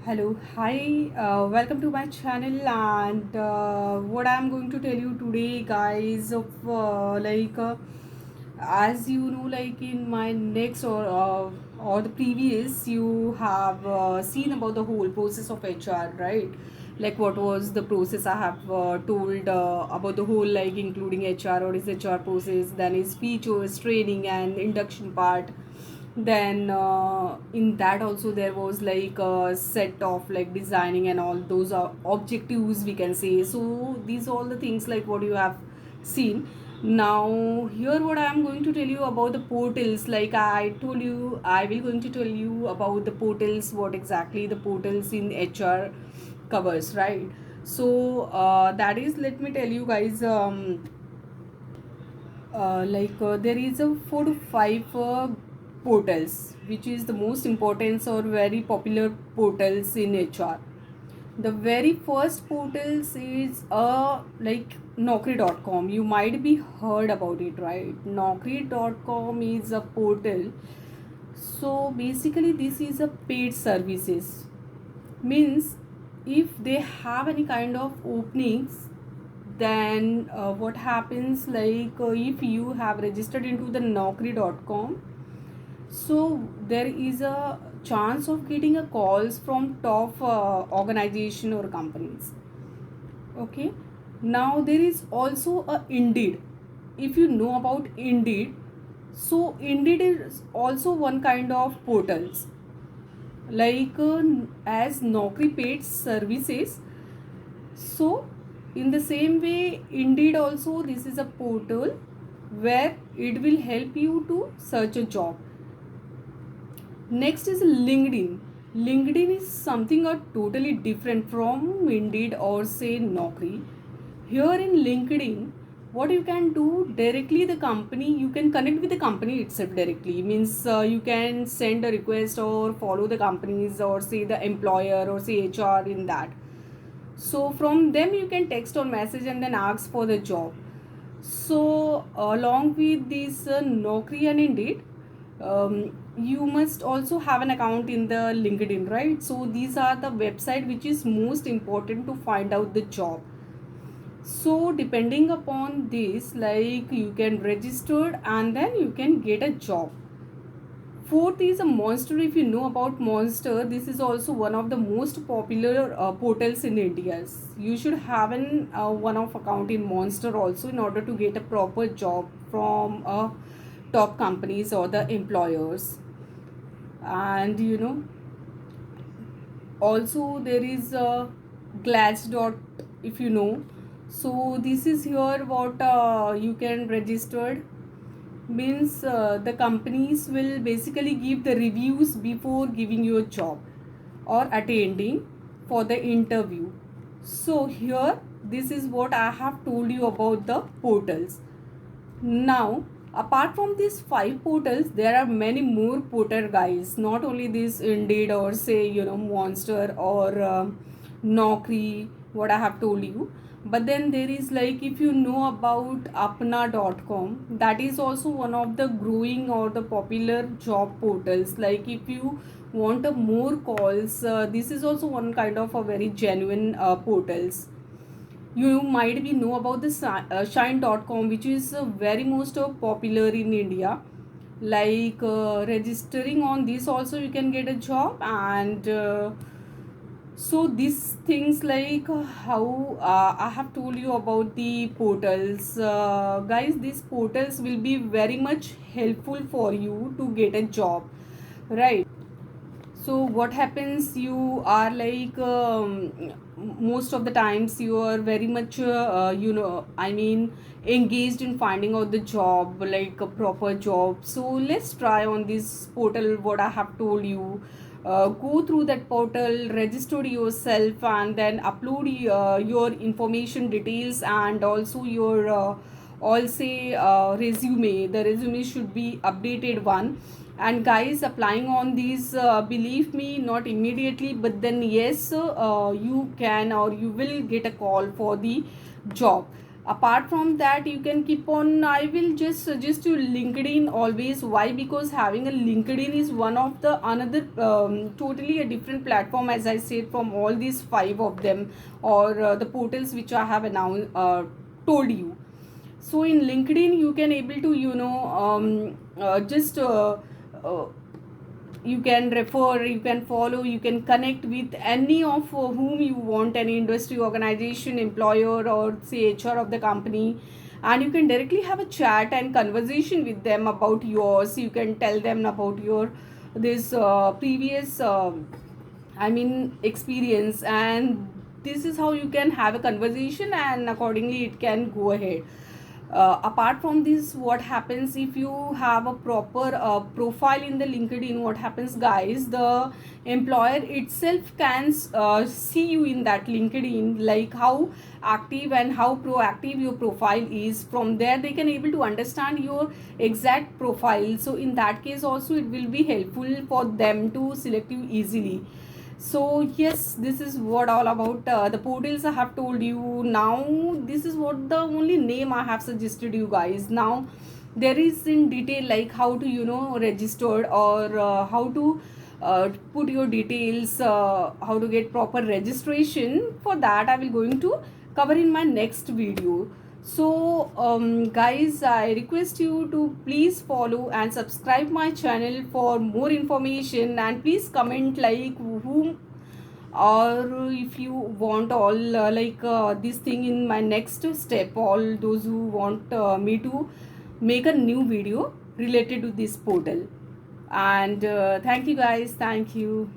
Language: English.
Hello, hi, welcome to my channel. And what I'm going to tell you today, guys, of as you know, like in my next or the previous, you have seen about the whole process of HR, right? Like what was the process I have told about the whole, like including HR or is HR process, then is features, training, and induction part. Then in that also there was like a set of like designing and all those are objectives, we can say. So these all the things like what you have seen. Now here what I am going to tell you about the portals. Like I told you, I will going to tell you about the portals, what exactly the portals in HR covers, right? So that is, let me tell you guys, there is a 4 to 5 portals which is the most important or very popular portals in HR. The very first portals is Naukri.com. You might be heard about it, right? Naukri.com is a portal. So basically this is a paid services. Means if they have any kind of openings, then what happens, if you have registered into the naukri.com, so there is a chance of getting a calls from top organization or companies. Okay, now there is also a Indeed. If you know about Indeed, so Indeed is also one kind of portals, as Naukri paid services. So, in the same way, Indeed also, this is a portal where it will help you to search a job. Next is LinkedIn. LinkedIn is something totally different from Indeed or say Naukri. Here in LinkedIn, what you can do directly, the company, you can connect with the company itself directly. Means you can send a request or follow the companies or say the employer or say HR in that. So from them you can text or message and then ask for the job. So along with this Naukri and Indeed, you must also have an account in the LinkedIn, right? So these are the website which is most important to find out the job. So depending upon this, like you can register and then you can get a job. Fourth is a Monster. If you know about Monster, this is also one of the most popular portals in India. You should have an one of account in Monster also in order to get a proper job from top companies or the employers. And also there is Glass dot, if you know. So this is here what you can register. Means the companies will basically give the reviews before giving you a job or attending for the interview. So here this is what I have told you about the portals. Now apart from these 5 portals, there are many more portal, guys. Not only this Indeed or say Monster or Naukri, what I have told you, but then there is, like, if you know about apna.com, that is also one of the growing or the popular job portals. Like if you want a more calls, this is also one kind of a very genuine portals. You might be know about the shine.com, which is very most popular in India. Registering on this also you can get a job. And so these things, how I have told you about the portals, guys, these portals will be very much helpful for you to get a job, right? So what happens, you are most of the times you are very much I mean engaged in finding out the job, like a proper job. So let's try on this portal what I have told you. Go through that portal, register yourself, and then upload your information details and also your all say resume. The resume should be updated one. And guys, applying on these, believe me, not immediately, but then yes, you can or you will get a call for the job. Apart from that, you can keep on, I will just suggest you LinkedIn always. Why? Because having a LinkedIn is one of the another totally a different platform, as I said, from all these five of them, or the portals which I have announced told you. So in LinkedIn you can able to just uh, you can refer, you can follow, you can connect with any of whom you want, any industry, organization, employer, or say HR of the company, and you can directly have a chat and conversation with them about yours. You can tell them about your this previous experience, and this is how you can have a conversation, and accordingly it can go ahead. Apart from this, what happens if you have a proper profile in the LinkedIn, what happens, guys, the employer itself can see you in that LinkedIn, like how active and how proactive your profile is. From there they can able to understand your exact profile, so in that case also it will be helpful for them to select you easily. So yes, this is what all about the portals I have told you. Now this is what the only name I have suggested you guys. Now there is in detail like how to register, or how to put your details, how to get proper registration. For that I will going to cover in my next video. So guys, I request you to please follow and subscribe my channel for more information, and please comment like whom, or if you want all this thing in my next step, all those who want me to make a new video related to this portal. And thank you guys, thank you.